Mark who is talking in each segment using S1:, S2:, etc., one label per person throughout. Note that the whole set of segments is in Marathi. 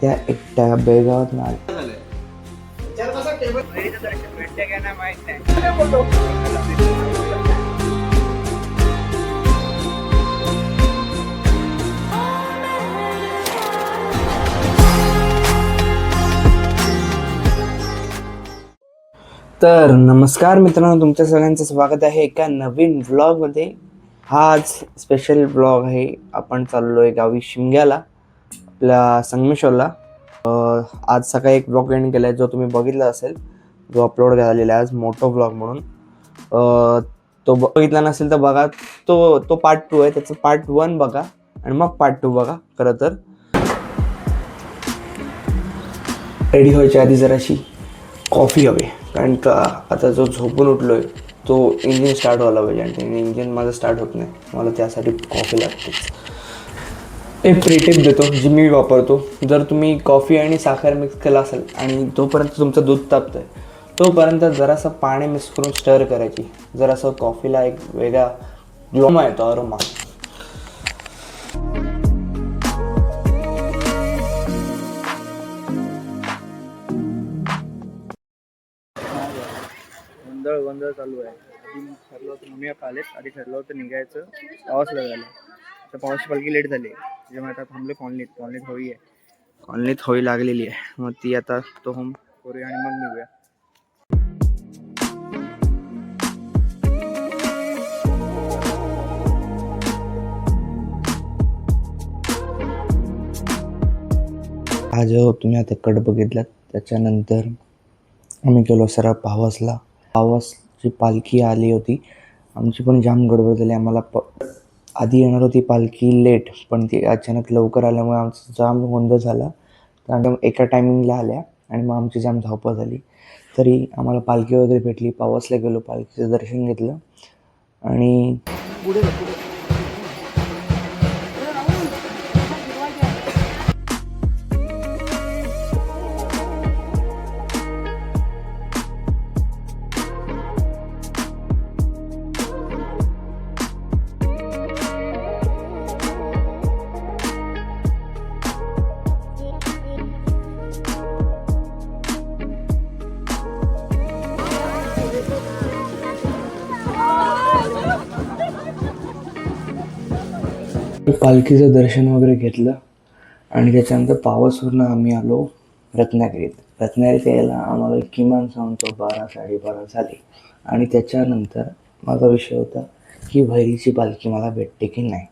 S1: त्या एकट्या बेळगावात आल्या. तर नमस्कार मित्रांनो, तुमच्या सगळ्यांचं स्वागत आहे एका नवीन व्लॉगमध्ये. हा आज स्पेशल व्लॉग आहे. आपण चाललो आहे गावी शिमग्याला, आपल्या संगमेश्वरला. आज सकाळी एक व्लॉग एंड केला आहे, जो तुम्ही बघितला असेल, जो अपलोड झालेला आहे आज मोठो व्लॉग म्हणून. तो बघितला नसेल तर बघा. तो पार्ट 2 आहे, त्याचं पार्ट 1 बघा आणि मग पार्ट 2 बघा. खरं तर रेडी व्हायच्या आधी जराशी कॉफी हवी, कारण का आता जो झोपून उठलो आहे तो इंजिन स्टार्ट व्हायला पाहिजे आणि इंजिन माझं स्टार्ट होत नाही. मला त्यासाठी कॉफी लागतेच. एक प्री टिप देतो जी मी वापरतो. जर तुम्ही कॉफी आणि साखर मिक्स केला असेल आणि तोपर्यंत तुमचं दूध तापतं आहे, तोपर्यंत जरासं पाणी मिक्स करून स्टर करायची. जरासं कॉफीला एक वेगळा ग्लोमा येतो, अरोमा.
S2: गोंधळ चालू आहे. आधी ठरलं होतं, मम्मी पप्पा आलेत, आधी ठरलं होतं निघायचं, पाऊस लागला. तर पावसाची पालखी लेट झाली, जेव्हा आता थांबले कॉलनीत होळी लागलेली आहे. मग ती आता तो होम करूया आणि मग निघूया.
S1: हा जो तुम्ही आता कट बघितलात, त्याच्यानंतर आम्ही गेलो सरळ पावसला. पावसची पालखी आली होती. आमची पण जाम गडबड झाली. आम्हाला आधी येणार होती पालखी लेट, पण ती अचानक लवकर आल्यामुळे आमचा जाम गोंधळ झाला. कारण एका टायमिंगला आल्या आणि मग आमची जाम धावपळ झाली. तरी आम्हाला पालखी वगैरे भेटली. पावसला गेलो, पालखीचं दर्शन घेतलं आणि पालखीचं दर्शन वगैरे घेतलं आणि त्याच्यानंतर पावसवरून आम्ही आलो रत्नागिरीत. रत्नागिरीत यायला आम्हाला किमान सांगतो 12-12:30 झाले. आणि त्याच्यानंतर माझा विषय होता की भैरीची पालखी मला भेटते की नाही.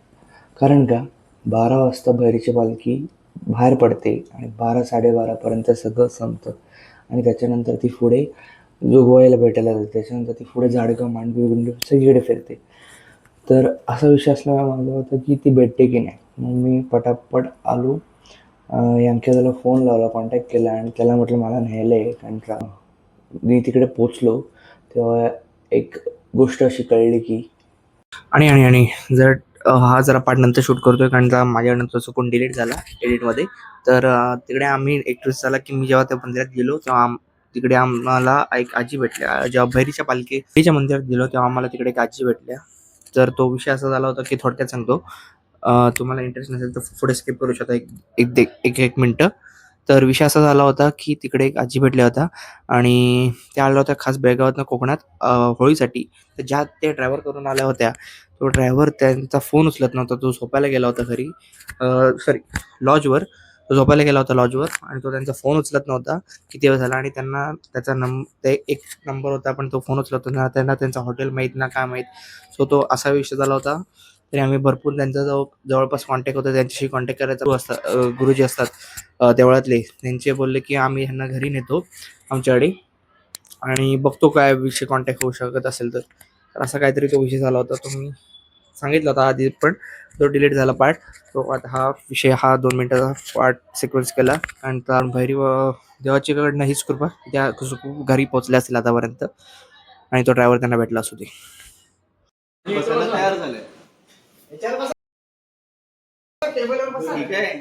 S1: कारण का 12 वाजता भैरीची पालखी बाहेर पडते आणि 12-12:30पर्यंत सगळं संपतं आणि त्याच्यानंतर ती पुढे जोगवायला भेटायला जाते. त्याच्यानंतर ती पुढे झाडगाव, मांडवी, गुंडवी सगळीकडे फिरते. तर असा विषय असल्यामुळे माझं होतं की ती भेटते की नाही. मग मी पटापट आलो. त्याला फोन लावला, कॉन्टॅक्ट केला आणि त्याला म्हटलं मला न्यायला आहे. कारण का मी तिकडे पोचलो तेव्हा एक गोष्ट अशी कळली की आणि आणि आणि जर हा जरा पार्ट नंतर शूट करतोय, कारण का माझ्यानंतर चुकून डिलीट झाला एडिटमध्ये. तर तिकडे आम्ही एक ट्विस्ट झाला की मी जेव्हा त्या मंदिरात गेलो तेव्हा तिकडे आम्हाला एक आजी भेटल्या. जेव्हा भैरीच्या पालखीच्या मंदिरात गेलो तेव्हा आम्हाला तिकडे एक आजी भेटल्या. तर तो विषय असा झाला होता की थोडक्यात सांगतो. तुम्हाला इंटरेस्ट नसेल तर पुढे स्किप करू शकता एक मिनटं. तर विषय असा झाला होता की तिकडे एक आजी भेटल्या होत्या आणि त्या आल्या होत्या खास बेळगावातनं कोकणात होळीसाठी. तर ज्या त्या ड्रायव्हर करून आल्या होत्या, तो ड्रायव्हर त्यांचा फोन उचलत नव्हता. तो झोपायला गेला होता घरी, लॉजवर. तो झोपायला गेला होता लॉजवर आणि तो त्यांचा फोन उचलत नव्हता किती वेळ झाला. आणि त्यांना त्याचा ते एक नंबर होता पण तो फोन उचलत होता. त्यांना त्यांचा हॉटेल माहीत ना काय माहीत. सो तो असा विषय झाला होता. तरी आम्ही भरपूर त्यांचा जवळपास कॉन्टॅक्ट होता, त्यांच्याशी कॉन्टॅक्ट करायचा असतात. गुरुजी असतात देवळातले, त्यांचे बोलले की आम्ही ह्यांना घरी नेतो आमच्याकडे आणि बघतो काय विषय कॉन्टॅक्ट होऊ शकत असेल तर. असा काहीतरी तो विषय झाला होता. तो मी सांगितलं होता आधी, पण तो डिलीट झाला पार्ट. तो आता हा विषय 2 मिनिटाचा पार्ट सिक्वेन्स केला. आणि तर भैरी देवाची कडनं हीच कृपा त्या घरी पोहोचल्या असतील आतापर्यंत आणि तो ड्रायव्हर त्यांना भेटला असू दे.
S2: तयार झालंय. ठीक आहे,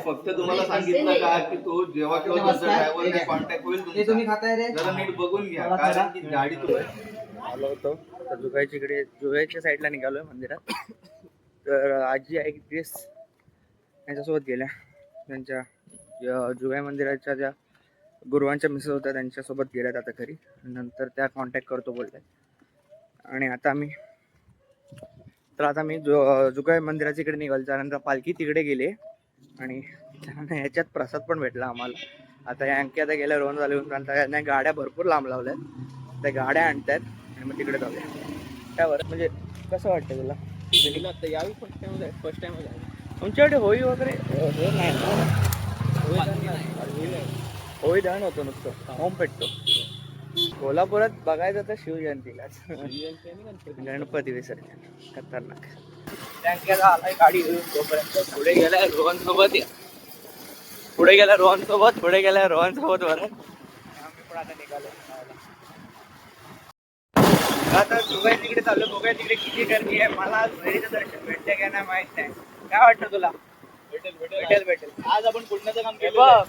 S2: फक्त तुम्हाला सांगितलं का की तो जेव्हा केव्हा ड्रायव्हर कॉन्टॅक्ट होईल जरा नीट बघून घ्या, कारण की गाडी आलो होतो. तर जुगाईच्या साईडला निघालोय मंदिरात. तर आजी आहे ड्रेस त्यांच्यासोबत गेल्या, त्यांच्या
S1: जुगाई मंदिराच्या ज्या गुरुवांच्या मिसेस होत्या त्यांच्यासोबत गेल्यात आता घरी. नंतर त्या कॉन्टॅक्ट करतो बोलतात. आणि आता मी जुगाई मंदिराच्या इकडे निघालो. त्यानंतर पालखी तिकडे गेली आणि त्यानंतर ह्याच्यात प्रसाद पण भेटला आम्हाला. आता या आणखी आता गेल्या रोहन झाले होऊन त्यांना गाड्या भरपूर लांब लावल्यात. त्या गाड्या आणतात आणि मग तिकडे जाऊया. त्यावर म्हणजे कसं वाटतं तुला? आता यावी फर्स्ट टाइम तुमच्याकडे होळी वगैरे हे नाही ना? होळी दहन होतो नुसतं, होम पेटतो. कोल्हापुरात बघायचं तर शिवजयंतीलाच, गणपती विसर्जन खतरनाक. बँकेला आलाय गाडी घेऊन. तोपर्यंत पुढे गेलाय रोहन सोबत वरून आम्ही पण आता निघालो. आता जुगाई तिकडे चाललो. बघूया तिकडे किती गर्दी आहे. मला आज भैरीचं दर्शन भेटते का नाही माहित नाही. काय वाटतं तुला? भेटेल. आज आपण पुण्याचं काम केलं.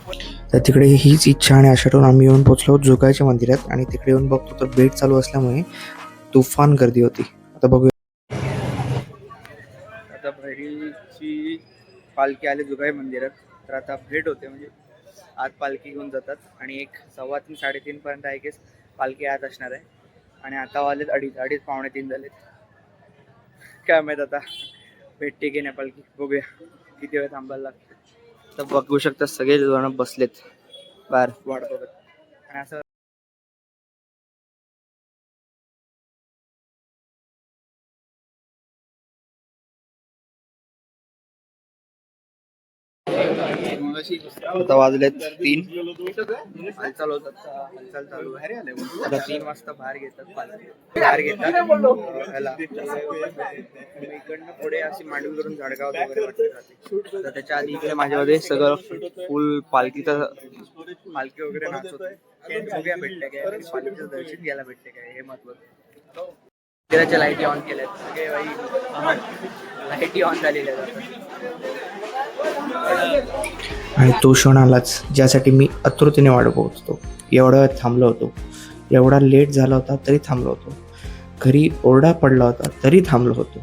S1: तर तिकडे हीच इच्छा आणि आशा ठेवून आम्ही येऊन पोहोचलो जुगाईच्या मंदिरात. आणि तिकडे येऊन बघतो तर बेट चालू असल्यामुळे तुफान गर्दी होती. आता बघूया. आता भैरीची पालखी आली जुगाई मंदिरात. तर आता भेट होते, म्हणजे आज पालखी घेऊन जातात आणि 3:15 3:30 पर्यंत आहे की पालखी आत असणार आहे. आणि आता वाजलेत 2:30 पावणे 3 झालेत. काय माहित आता भेटते की नाही पालखी. बघूया किती वेळ थांबायला लागते. तर बघू शकता सगळे जण बसलेत बाहेर वाट बघत. आणि असं आता वाजलेत 3. हालचाल होतात. हालचाल चालू आहे. आता 3 वाजता बाहेर घेतात ह्याला. इकडनं पुढे अशी मांडवी करून झाडगाव वगैरे वाटली जाते. तर त्याच्या आधी इकडे माझ्यामध्ये सगळं फुल पालखी वगैरे नाचवत. बघूया भेटले काय, पालखीचं दर्शन घ्यायला भेटले काय, हे महत्वाचं. मंदिराच्या लाईटी ऑन केल्यात सगळे बाई. लाईटी ऑन झालेल्या आहेत. आणि तो क्षण आलाच ज्यासाठी मी आतुरतेने वाट बघतो. एवढा वेळ थांबलो होतो, एवढा लेट झाला होता तरी थांबलो होतो, घरी ओरडा पडला होता तरी थांबलो होतो.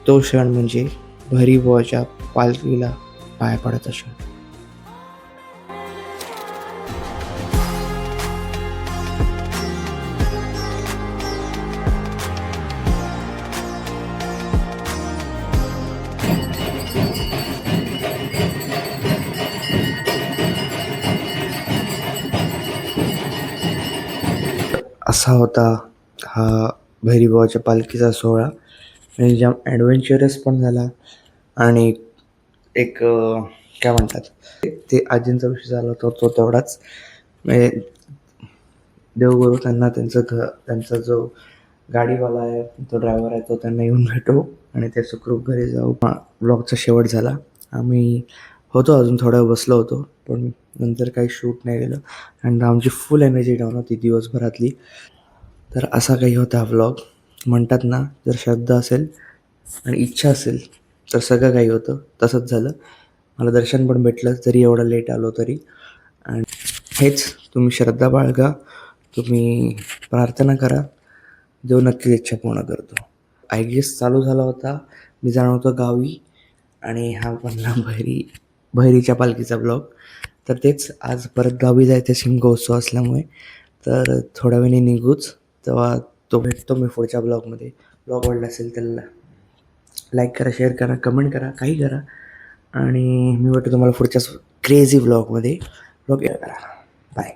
S1: तो क्षण म्हणजे भैरीबुवाच्या पालखीला पाय पडायचा क्षण. असा होता हा भैरीबाबाच्या पालखीचा सोहळा. आणि जाम ॲडव्हेंचरस पण झाला. आणि एक काय म्हणतात ते आजींचा विषय झाला होता तो तेवढाच. म्हणजे देवगुरू त्यांना त्यांचा जो गाडीवाला आहे, तो ड्रायव्हर आहे, तो त्यांना येऊन भेटो आणि ते सुखरूप घरी जाऊ. ब्लॉगचा शेवट झाला. आम्ही होतो अजून थोडा बसलो होतो, पण नंतर काही शूट नाही गेलं आणि आमची फुल एनर्जी डाऊन होती दिवसभरातली. तर असा काही होता व्लॉग. म्हणतात ना, जर श्रद्धा असेल आणि इच्छा असेल तर सगळं काही होतं. तसंच झालं. मला दर्शन पण भेटलं जरी एवढं लेट आलो तरी. आणि हेच, तुम्ही श्रद्धा बाळगा, तुम्ही प्रार्थना करा, देव नक्कीच इच्छा पूर्ण करतो. आय गेस चालू झाला होता, मी जाणार होतो गावी आणि हा बनला भैरीच्या पालखीचा ब्लॉग. तर तेच, आज परत गावी जायचं शिमगोत्सव असल्यामुळे. तर थोड्या वेळाने निघूच, तेव्हा तो भेटतो मी पुढच्या ब्लॉगमध्ये. ब्लॉग आवडला असेल तर लाईक करा, शेअर करा, कमेंट करा, काही करा. आणि मी वाटतं तुम्हाला पुढच्या क्रेझी ब्लॉगमध्ये करा. बाय.